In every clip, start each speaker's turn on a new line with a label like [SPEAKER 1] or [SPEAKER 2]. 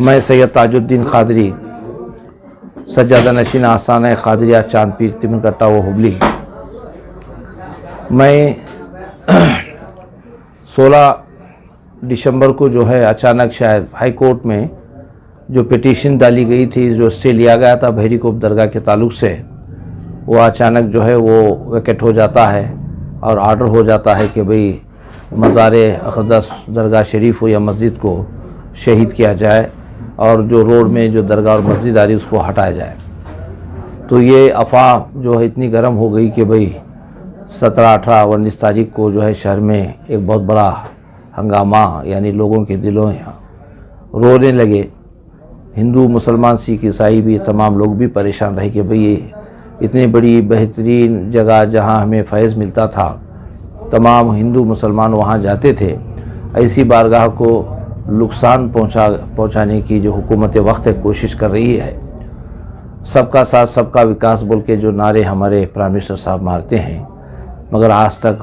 [SPEAKER 1] मैं सैयद ताजुद्दीन कादरी सज्जादा नशीन आस्थाना कादरिया चांदपीर तिमनकट्टा व हुबली। मैं 16 दिसंबर को जो है अचानक शायद हाई कोर्ट में जो पिटीशन डाली गई थी, जो स्टे लिया गया था बहरीकोट दरगाह के ताल्लुक़ से, वो अचानक जो है वो वैकेट हो जाता है और आर्डर हो जाता है कि भाई मज़ार अक़दस दरगाह शरीफ हो या मस्जिद को शहीद किया जाए और जो रोड में जो दरगाह और मस्जिद आ रही उसको हटाया जाए। तो ये अफवाह जो है इतनी गर्म हो गई कि भाई 17, 18, 19 तारीख को जो है शहर में एक बहुत बड़ा हंगामा, यानी लोगों के दिलों रोने लगे। हिंदू, मुसलमान, सिख, ईसाई भी, तमाम लोग भी परेशान रहे कि भाई ये इतनी बड़ी बेहतरीन जगह जहां हमें फैज़ मिलता था, तमाम हिंदू मुसलमान वहां जाते थे, ऐसी बारगाह को नुकसान पहुंचाने की जो हुकूमत वक्त है कोशिश कर रही है। सबका साथ सबका विकास बोल के जो नारे हमारे प्राइम मिनिस्टर साहब मारते हैं, मगर आज तक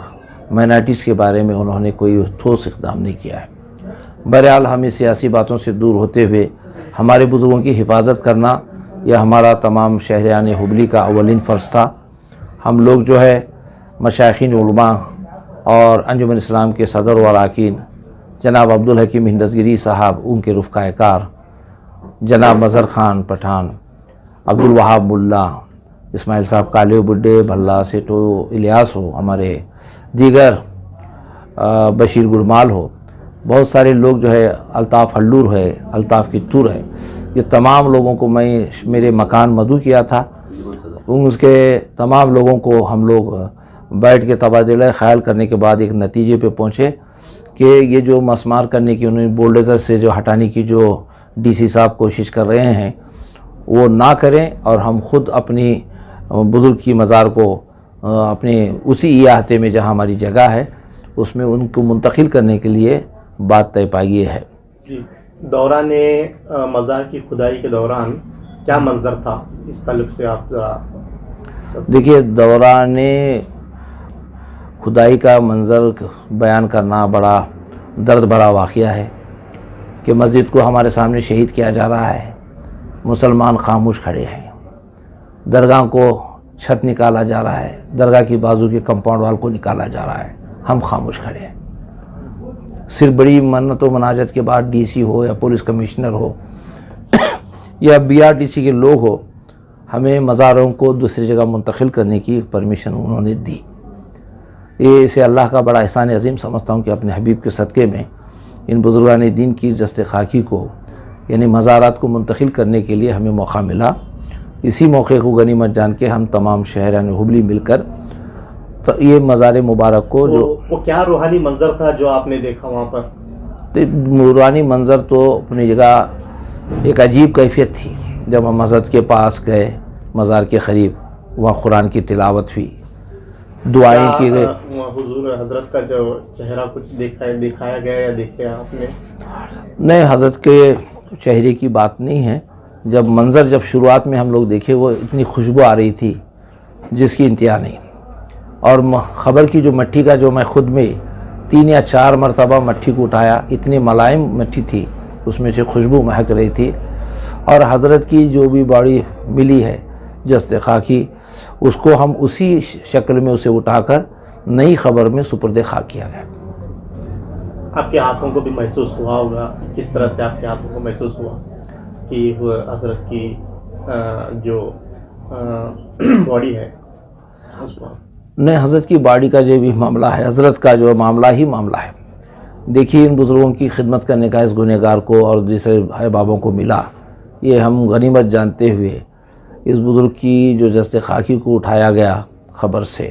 [SPEAKER 1] माइनॉरिटीज़ के बारे में उन्होंने कोई ठोस इक़दाम नहीं किया है। बहरहाल हमें सियासी बातों से दूर होते हुए हमारे बुज़ुर्गों की हिफाजत करना यह हमारा तमाम शहरियान हुबली का अवलिन फ़र्ज़ था। हम लोग जो है मशाइखीन उलमा और अंजुमन इस्लाम के सदर व अरकान जनाब अब्दुल हकीम हिंदतगिरी साहब, उनके रुफ़क़ाए कार जनाब मज़हर ख़ान पठान, अब्दुल वहाब मुल्ला, इस्माइल साहब काले बुड्ढे, भल्ला सेठो, इलियास हो, हमारे दीगर बशीर गुरमाल हो, बहुत सारे लोग जो है, अल्ताफ़ हल्लूर है, अल्ताफ़ कित्तूर है, ये तमाम लोगों को मैं मेरे मकान मदू किया था। उसके तमाम लोगों को हम लोग बैठ के तबादला ख्याल करने के बाद एक नतीजे पे पहुँचे कि ये जो मसमार करने की, उन्होंने बुलडोज़र से जो हटाने की जो डीसी साहब कोशिश कर रहे हैं वो ना करें और हम खुद अपनी बुज़ुर्ग की मज़ार को अपने उसी इलाके में जहाँ हमारी जगह है उसमें उनको मुंतकिल करने के लिए बात तय पाई है।
[SPEAKER 2] जी, दौरान मज़ार की खुदाई के दौरान क्या मंजर था, इस ताल्लुक़ से आप ज़रा
[SPEAKER 1] देखिए। दौरान खुदाई का मंजर बयान करना बड़ा दर्द भरा वाक़या है कि मस्जिद को हमारे सामने शहीद किया जा रहा है, मुसलमान खामोश खड़े हैं, दरगाह को छत निकाला जा रहा है, दरगाह की बाजू के कंपाउंड वाल को निकाला जा रहा है, हम खामोश खड़े हैं। सिर्फ बड़ी मन्नत व मनाजत के बाद डीसी हो या पुलिस कमिश्नर हो या बीआरटीसी के लोग हो, हमें मज़ारों को दूसरी जगह मुंतकिल करने की परमिशन उन्होंने दी। ये इसे अल्लाह का बड़ा एहसान अज़ीम समझता हूँ कि अपने हबीब के सदक़े में इन बुज़ुर्गान दीन की जस्ते खाकी को, यानी मज़ारात को मुंतकिल करने के लिए हमें मौका मिला। इसी मौके को गनीमत जान के हम तमाम शहरान हुबली मिलकर तो ये मज़ार मुबारक को
[SPEAKER 2] वो क्या रूहानी मंजर था जो आपने देखा वहाँ पर?
[SPEAKER 1] तो रूहानी मंजर तो अपनी जगह एक अजीब कैफियत थी। जब हम मस्जिद के पास गए, मज़ार के करीब, वहाँ कुरान की तिलावत हुई, दुआएं की गई।
[SPEAKER 2] हुजूर हज़रत का जो चेहरा कुछ दिखाया गया या देखे आपने?
[SPEAKER 1] नहीं, हज़रत के चेहरे की बात नहीं है। जब मंज़र जब शुरुआत में हम लोग देखे, वो इतनी खुशबू आ रही थी जिसकी इंतहा नहीं। और ख़बर की जो मट्टी का जो मैं ख़ुद में 3 या 4 मरतबा मट्टी को उठाया, इतनी मुलायम मट्टी थी, उसमें से खुशबू महक रही थी। और हज़रत की जो भी बॉडी मिली है जस्ते खाकी, उसको हम उसी शक्ल में उसे उठाकर नई ख़बर में सुपुर्द खाक किया गया।
[SPEAKER 2] आपके हाथों को भी महसूस हुआ होगा, किस तरह से आपके हाथों को महसूस हुआ कि हज़रत की जो बॉडी है उसको?
[SPEAKER 1] नहीं, हज़रत की बॉडी का जो भी मामला है, हज़रत का जो मामला ही मामला है। देखिए, इन बुज़ुर्गों की खिदमत करने का इस गुनहगार को और दूसरे भाई बाबों को मिला, ये हम गनीमत जानते हुए इस बुज़ुर्ग की जो जस्ते खाकी को उठाया गया ख़बर से,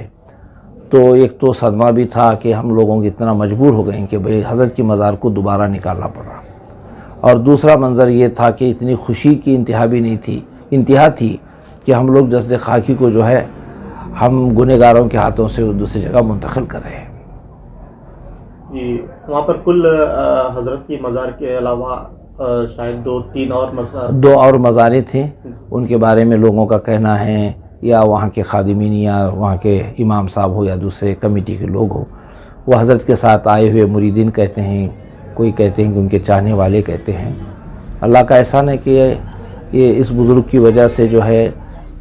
[SPEAKER 1] तो एक तो सदमा भी था कि हम लोगों की इतना मजबूर हो गए कि भाई हज़रत की मज़ार को दोबारा निकालना पड़ा। और दूसरा मंज़र ये था कि इतनी खुशी की इंतहा भी नहीं थी, इंतहा थी कि हम लोग जस्ते खाकी को जो है हम गुनहगारों के हाथों से दूसरी जगह मुंतकिल कर रहे हैं।
[SPEAKER 2] जी, वहाँ पर कुल हज़रत की मज़ार के अलावा शायद 2 और
[SPEAKER 1] मज़ारें थी। उनके बारे में लोगों का कहना है, या वहाँ के खादिमीन या वहाँ के इमाम साहब हो या दूसरे कमेटी के लोग हो, वो हज़रत के साथ आए हुए मुरीदीन कहते हैं, कोई कहते हैं कि उनके चाहने वाले कहते हैं अल्लाह का एहसान है कि ये इस बुज़ुर्ग की वजह से जो है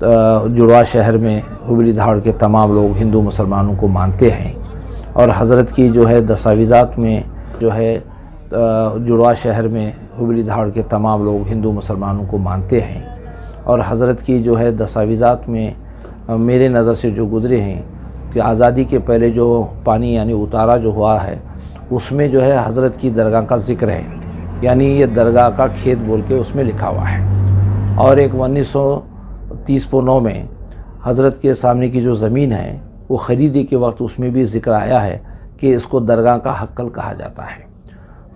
[SPEAKER 1] जुड़वा शहर में हुबली धाड़ के तमाम लोग हिंदू मुसलमानों को मानते हैं और हज़रत की जो है दस्तावेज़ात में जो है जुड़वा शहर में हुबली धाड़ के तमाम लोग हिंदू मुसलमानों को मानते हैं और हज़रत की जो है दस्तावेज़ात में मेरे नज़र से जो गुज़रे हैं कि आज़ादी के पहले जो पानी यानी उतारा जो हुआ है उसमें जो है हज़रत की दरगाह का ज़िक्र है, यानी ये दरगाह का खेत बोल के उसमें लिखा हुआ है। और एक 1930-9 में हज़रत के सामने की जो ज़मीन है वो ख़रीदी के वक्त उसमें भी ज़िक्र आया है कि इसको दरगाह का हक्कल कहा जाता है।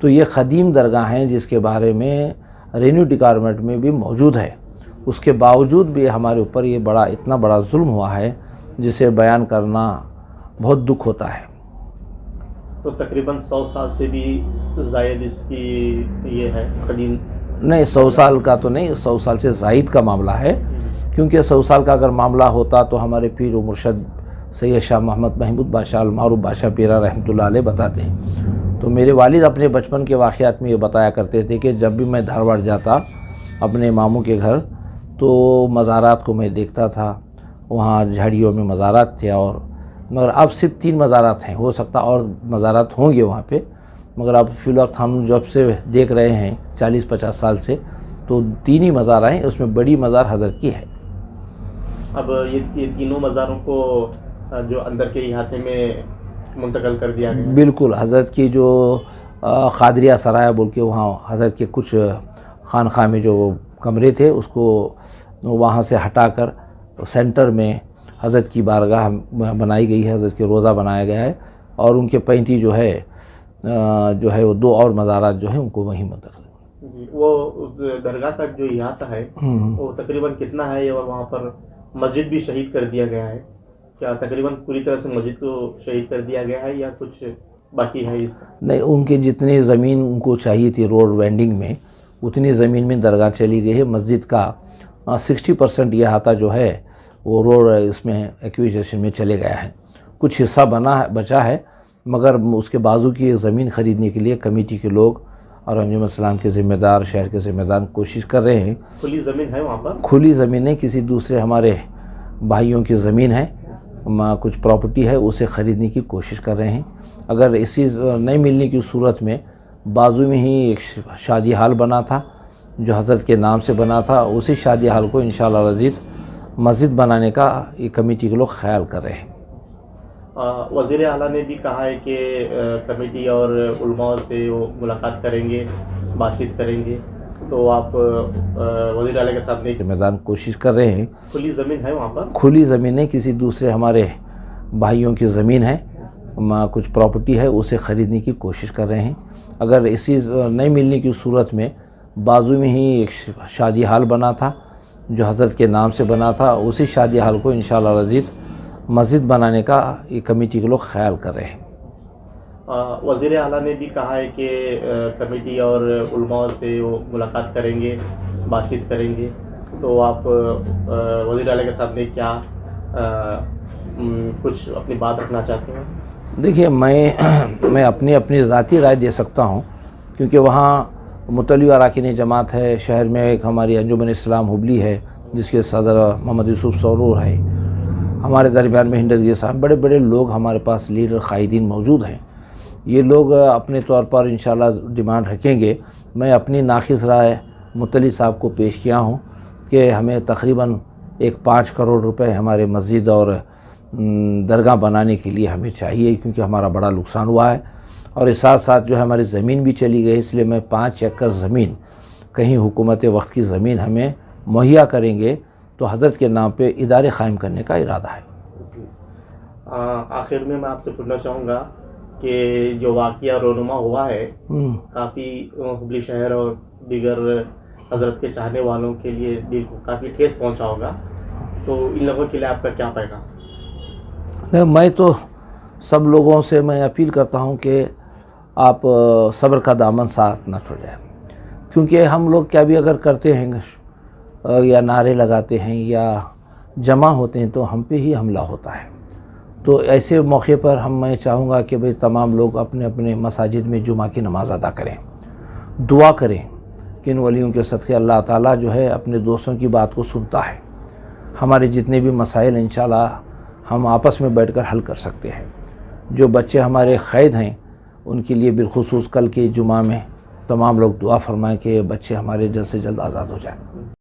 [SPEAKER 1] तो ये ख़दीम दरगाह हैं जिसके बारे में रेवेन्यू डिपार्टमेंट में भी मौजूद है, उसके बावजूद भी हमारे ऊपर ये इतना बड़ा जुल्म हुआ है जिसे बयान करना बहुत दुख होता है।
[SPEAKER 2] तो तकरीबन 100 साल से भी ज़ायद इसकी ये है कदीम।
[SPEAKER 1] नहीं, 100 साल का तो नहीं, 100 साल से ज़ायद का मामला है, क्योंकि 100 साल का अगर मामला होता तो हमारे पीर व मुर्शद सैयद शाह मोहम्मद महमूद बादशाह अल मारूफ बादशाह पीरा रहमतुल्लाह अलैह बताते हैं। तो मेरे वालिद अपने बचपन के वाक़यात में ये बताया करते थे कि जब भी मैं धारवाड़ जाता अपने मामू के घर तो मज़ारात को मैं देखता था, वहाँ झाड़ियों में मज़ारात थे और मगर अब सिर्फ 3 मज़ारात हैं, हो सकता और मज़ारात होंगे वहाँ पे, मगर अब फ़िलहाल हम जब से देख रहे हैं 40-50 साल से तो 3 ही मज़ार हैं, उसमें बड़ी मज़ार हज़रत की है।
[SPEAKER 2] अब ये तीनों मज़ारों को जो अंदर के इहाते में मुंतकल कर दिया गया।
[SPEAKER 1] बिल्कुल, हज़रत की जो क़ादरिया सराय बोल के वहाँ हज़रत के कुछ खानख़ाह में जो कमरे थे उसको वहाँ से हटाकर सेंटर में हज़रत की बारगाह बनाई गई है, हज़रत के रोज़ा बनाया गया है और उनके 35 जो है वो 2 और मज़ारात जो हैं उनको वहीं मुंतक़िल।
[SPEAKER 2] वो दरगाह का जो इहाता है वो तकरीबन कितना है और वहाँ पर मस्जिद भी शहीद कर दिया गया है, क्या तकरीबन पूरी तरह से मस्जिद को शहीद कर दिया गया है या कुछ बाकी है? इस
[SPEAKER 1] नहीं, उनकी जितनी ज़मीन उनको चाहिए थी रोड वेंडिंग में उतनी ज़मीन में दरगाह चली गई है। मस्जिद का 60% इहाता जो है वो रोड इसमें एक्विजिशन में चले गया है, कुछ हिस्सा बचा है, मगर उसके बाजू की ज़मीन ख़रीदने के लिए कमेटी के लोग और अंजुम इस्लाम के ज़िम्मेदार, शहर के ज़िम्मेदार कोशिश कर रहे हैं।
[SPEAKER 2] खुली ज़मीन है वहाँ पर? खुली
[SPEAKER 1] ज़मीन नहीं, किसी दूसरे हमारे भाइयों की ज़मीन है, कुछ प्रॉपर्टी है, उसे ख़रीदने की कोशिश कर रहे हैं। अगर इसी नहीं मिलने की सूरत में बाजू में ही एक शादी हाल बना था जो हज़रत के नाम से बना था, उसी शादी हाल को इंशाअल्लाह अज़ीज़ मस्जिद बनाने का ये कमेटी के लोग ख्याल कर रहे हैं।
[SPEAKER 2] वज़ीर आला ने भी कहा है कि कमेटी और उलमा से वो मुलाकात करेंगे, बातचीत करेंगे, तो आप वज़ीर आला के सामने
[SPEAKER 1] मैदान कोशिश कर रहे हैं।
[SPEAKER 2] खुली ज़मीन है वहाँ पर? खुली
[SPEAKER 1] ज़मीन नहीं, किसी दूसरे हमारे भाइयों की ज़मीन है, कुछ प्रॉपर्टी है, उसे ख़रीदने की कोशिश कर रहे हैं। अगर इसी नहीं मिलने की सूरत में बाजू में ही एक शादी हाल बना था जो हज़रत के नाम से बना था, उसी शादी हाल को इंशाअल्लाह अज़ीज़ मस्जिद बनाने का ये कमेटी के लोग ख्याल कर रहे हैं।
[SPEAKER 2] वज़ीर आला ने भी कहा है कि कमेटी और उलमा से वो मुलाकात करेंगे, बातचीत करेंगे, तो आप वज़ीर आला के सामने क्या कुछ अपनी बात रखना चाहते हैं?
[SPEAKER 1] देखिए, मैं अपनी ज़ाती राय दे सकता हूँ, क्योंकि वहाँ मुतल्ली अरकान जमात है, शहर में एक हमारी अंजुमन इस्लाम हुबली है जिसके सदर मोहम्मद यूसुफ सरूर है, हमारे दरमियान में हिंदगी साहब, बड़े बड़े लोग हमारे पास लीडर कायदीन मौजूद हैं। ये लोग अपने तौर पर इंशाल्लाह डिमांड रखेंगे। मैं अपनी नाखिस राय मुतल्ली साहब को पेश किया हूँ कि हमें तकरीबन 5 करोड़ रुपए हमारे मस्जिद और दरगाह बनाने के लिए हमें चाहिए, क्योंकि हमारा बड़ा नुकसान हुआ है और इस साथ साथ जो है हमारी ज़मीन भी चली गई। इसलिए मैं 5 एकड़ ज़मीन कहीं हुकूमत वक्त की ज़मीन हमें मुहैया करेंगे तो हज़रत के नाम पे इदारे क़ायम करने का इरादा है।
[SPEAKER 2] आखिर में मैं आपसे पूछना चाहूँगा कि जो वाक़या रोनुमा हुआ है काफ़ी हुबली शहर और दीगर हज़रत के चाहने वालों के लिए दिल को काफ़ी ठेस पहुँचा होगा, तो इन लोगों के लिए आपका क्या पैगाम?
[SPEAKER 1] मैं तो सब लोगों से मैं अपील करता हूँ कि आप सब्र का दामन साथ ना छोड़ें, क्योंकि हम लोग क्या भी अगर करते हैं या नारे लगाते हैं या जमा होते हैं तो हम पे ही हमला होता है। तो ऐसे मौके पर मैं चाहूँगा कि भाई तमाम लोग अपने अपने मसाजिद में जुमा की नमाज़ अदा करें, दुआ करें कि इन वलियों के सदक़े अल्लाह ताला जो है अपने दोस्तों की बात को सुनता है। हमारे जितने भी मसाइल इंशाल्लाह हम आपस में बैठकर हल कर सकते हैं। जो बच्चे हमारे क़ैद हैं उनके लिए बिलखुसूस कल के जुमा में तमाम लोग दुआ फरमाएं कि बच्चे हमारे जल्द से जल्द आज़ाद हो जाएं।